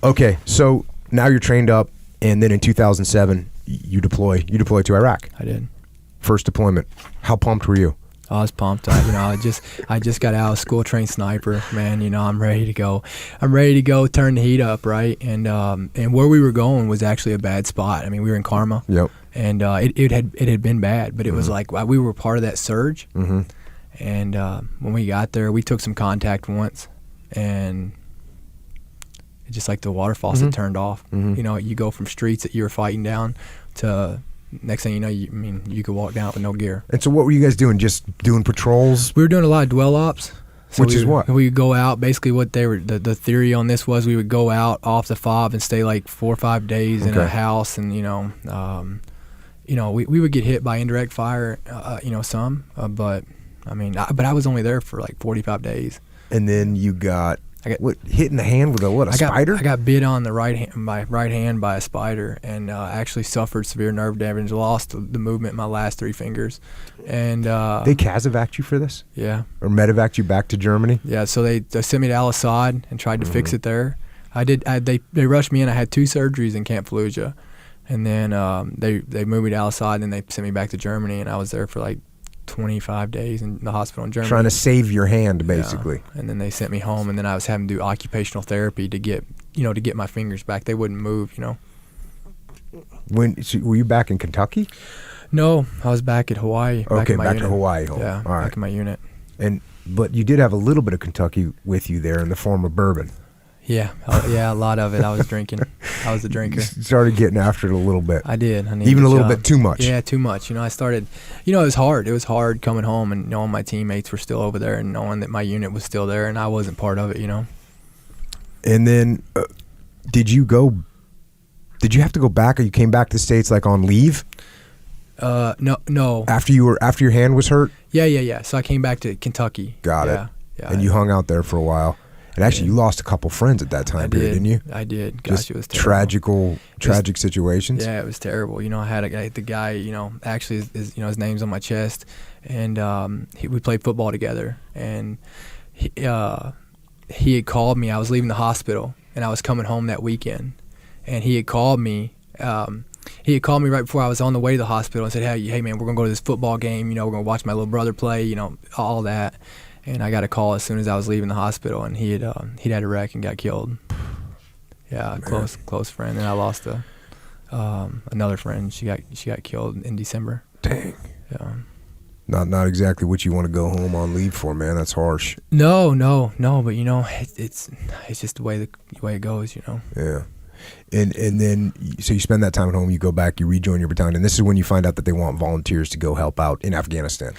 Okay, so now you're trained up, and then in 2007, you deploy to Iraq. I did. First deployment. How pumped were you? I was pumped. I just got out of school, trained sniper, man. I'm ready to go. Turn the heat up, right? And where we were going was actually a bad spot. I mean, we were in Karma. Yep. And it had been bad, but it was like we were part of that surge. Mm-hmm. And when we got there, we took some contact once, and it's just like the water faucet turned off. Mm-hmm. You go from streets that you were fighting down to next thing you know, you could walk down with no gear. And so what were you guys doing? Just doing patrols? We were doing a lot of dwell ops. So Which is what? We would go out. Basically, what they were the theory on this was we would go out off the fob and stay like 4 or 5 days in a house, and we would get hit by indirect fire, some, but I mean, I was only there for like 45 days. And then you got hit in the hand with a spider? I got bit on my right hand by a spider, and actually suffered severe nerve damage. Lost the movement in my last 3 fingers, and they CASEVAC'd you for this? Yeah. Or medevac'd you back to Germany? Yeah. So they sent me to Al Assad and tried to fix it there. They rushed me in. I had 2 surgeries in Camp Fallujah, and then they moved me to Al Assad, and then they sent me back to Germany, and I was there for like 25 days in the hospital in Germany. Trying to save your hand, basically. Yeah. And then they sent me home, and then I was having to do occupational therapy to get my fingers back. They wouldn't move, Were you back in Kentucky? No, I was back at Hawaii. Okay, back to Hawaii. Yeah, all right. back in my unit. But you did have a little bit of Kentucky with you there in the form of bourbon. Yeah, a lot of it. I was drinking. I was a drinker. Started getting after it a little bit. I did. Even a little bit too much. Yeah, too much. I started, it was hard. It was hard coming home and knowing my teammates were still over there and knowing that my unit was still there and I wasn't part of it, And then did you have to go back, or you came back to the States like on leave? No. After your hand was hurt? Yeah. So I came back to Kentucky. Got it. Yeah. And you hung out there for a while. And actually, you lost a couple friends at that time period, didn't you? I did. Gosh, it was terrible. Tragic situations. Yeah, it was terrible. I had the guy, actually, his name's on my chest, and we played football together, and he had called me. I was leaving the hospital, and I was coming home that weekend, and he had called me. He had called me right before I was on the way to the hospital and said, hey man, we're gonna go to this football game. We're gonna watch my little brother play. All that. And I got a call as soon as I was leaving the hospital, and he'd had a wreck and got killed. Yeah, close friend. And I lost another friend. She got killed in December. Dang. Yeah. Not exactly what you want to go home on leave for, man. That's harsh. No. But it's just the way it goes. Yeah. And then so you spend that time at home. You go back. You rejoin your battalion, and this is when you find out that they want volunteers to go help out in Afghanistan.